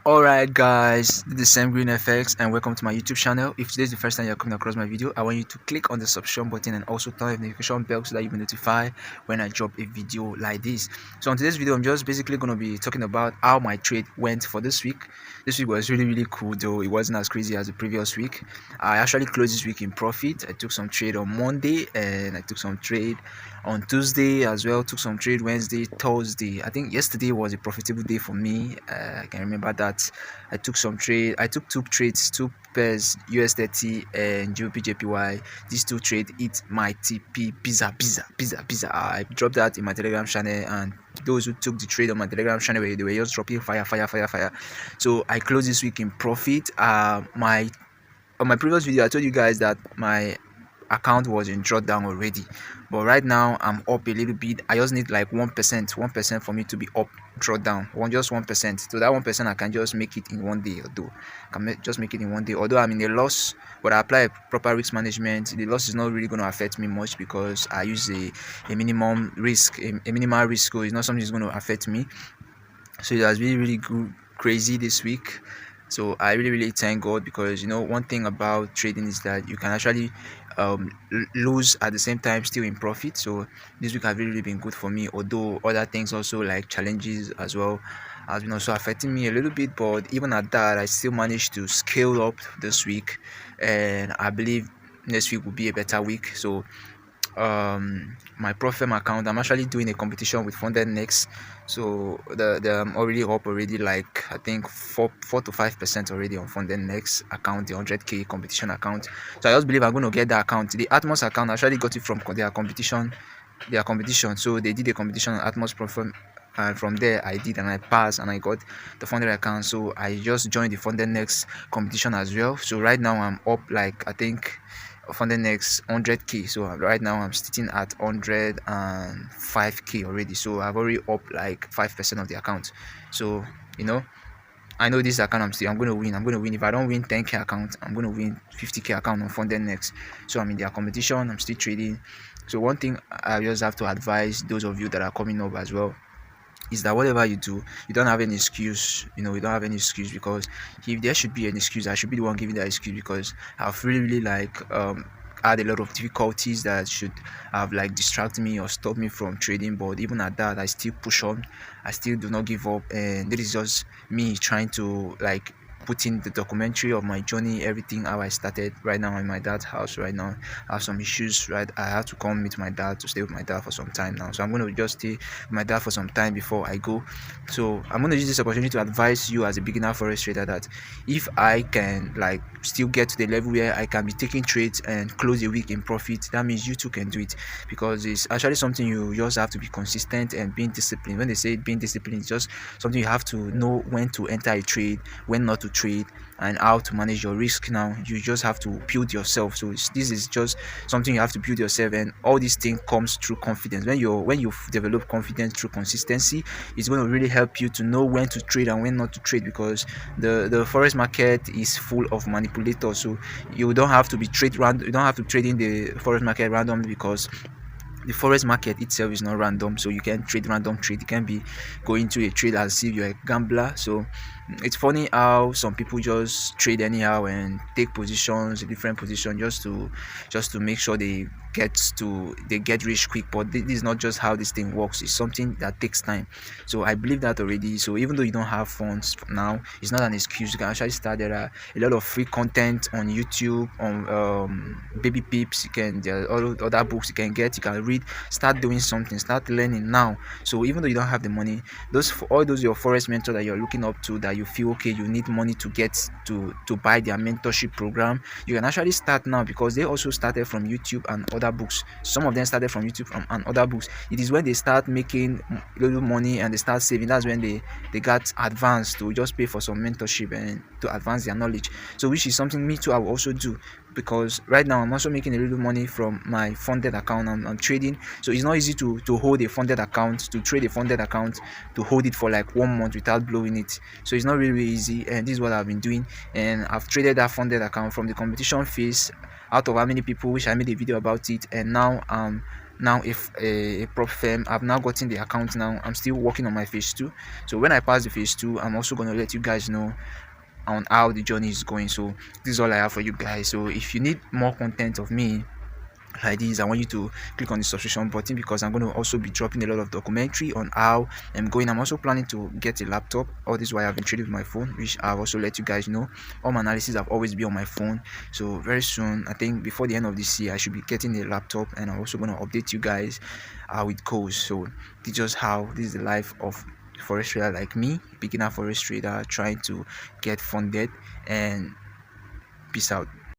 Alright guys, this is Sam Green FX and welcome to my YouTube channel. If today is the first time you're coming across my video, I want you to click on the subscription button and also turn on the notification bell so that you'll be notified when I drop a video like this. So on today's video, I'm just basically going to be talking about how my trade went for this week. This week was really cool, though it wasn't as crazy as the previous week. I actually closed this week in profit. I took some trade on Monday and I took some trade on Tuesday as well, took some trade Wednesday, Thursday. I think yesterday was a profitable day for me. I can remember that. I took some trade. I took two trades, two pairs, US30 and GBPJPY. These two trade hit my TP pizza. I dropped that in my Telegram channel, and those who took the trade on my Telegram channel, they were just dropping fire. So I closed this week in profit. On my previous video, I told you guys that my account was in drawdown already, but right now I'm up a little bit. I just need like 1% for me to be up drawdown, just 1%. So that 1% I can just make it in one day, although just make it in one day, although I'm in a loss, but I apply proper risk management. The loss is not really going to affect me much because I use a minimum risk, a minimal risk, so it's not something that's going to affect me. So it has been really good, crazy this week. So I really thank God, because one thing about trading is that you can actually lose at the same time still in profit. So this week has really been good for me, although other things also like challenges as well has been also affecting me a little bit, but even at that I still managed to scale up this week, and I believe next week will be a better week. So my Profem account, I'm actually doing a competition with Funded Next, so I'm already up already, like I think 4 to 5% already on Funded Next account, the 100k competition account. So I just believe I'm going to get that account. The Atmos account, I actually got it from their competition. So they did a competition on Atmos Profem, and from there I did, and I passed, and I got the funded account. So I just joined the Funded Next competition as well. So right now I'm up, like I think Funded Next 100k. So right now I'm sitting at 105k already. So I've already up like 5% of the account. So I know this account I'm going to win. If I don't win 10k account, I'm going to win 50k account on Funded Next. So I'm in their competition, I'm still trading. So one thing I just have to advise those of you that are coming up as well is that whatever you do, you don't have any excuse. You don't have any excuse, because if there should be an excuse, I should be the one giving that excuse, because I've really like had a lot of difficulties that should have like distracted me or stopped me from trading. But even at that, I still push on. I still do not give up, and this is just me trying to like put in the documentary of my journey, everything, how I started. Right now I'm in my dad's house. Right now I have some issues, right? I have to come meet my dad, to stay with my dad for some time now. So I'm going to just stay with my dad for some time before I go. So I'm going to use this opportunity to advise you as a beginner forex trader that if I can like still get to the level where I can be taking trades and close a week in profit, that means you too can do it, because it's actually something you just have to be consistent and being disciplined. When they say being disciplined, it's just something you have to know when to enter a trade, when not to trade, and how to manage your risk. Now you just have to build yourself. So this is just something you have to build yourself, and all these things comes through confidence. When you develop confidence through consistency, it's going to really help you to know when to trade and when not to trade, because the forex market is full of manipulators. So you don't have to you don't have to trade in the forex market randomly, because the forex market itself is not random. So you can trade random trade. You can be going to a trade as if you're a gambler. So it's funny how some people just trade anyhow and take positions, different positions, just to make sure they get rich quick. But this is not just how this thing works. It's something that takes time. So I believe that already. So even though you don't have funds now, it's not an excuse. You can actually start. There are a lot of free content on YouTube, on Baby Pips. There are all other books you can get. You can read. Start doing something. Start learning now. So even though you don't have the money, all those your forex mentor that you're looking up to, that you feel okay, you need money to get to buy their mentorship program, you can actually start now, because they also started from YouTube and other books. Some of them started from YouTube and other books. It is when they start making little money and they start saving, that's when they got advanced to just pay for some mentorship and to advance their knowledge. So which is something me too I will also do, because right now I'm also making a little money from my funded account. I'm trading, so it's not easy to hold a funded account, to trade a funded account, to hold it for like 1 month without blowing it. So it's not really easy, and this is what I've been doing. And I've traded that funded account from the competition phase, out of how many people, which I made a video about it, and now now if a prop firm. I've now gotten the account. Now I'm still working on my phase 2. So when I pass the phase 2, I'm also going to let you guys know on how the journey is going. So this is all I have for you guys. So if you need more content of me like this, I want you to click on the subscription button, because I'm going to also be dropping a lot of documentary on how I'm going. I'm also planning to get a laptop. All this while I've been trading with my phone, which I've also let you guys know. All my analysis have always been on my phone. So very soon, I think before the end of this year, I should be getting a laptop, and I'm also going to update you guys how it goes. So this is just how this is the life of forex trader like me, beginner forex trader trying to get funded. And peace out.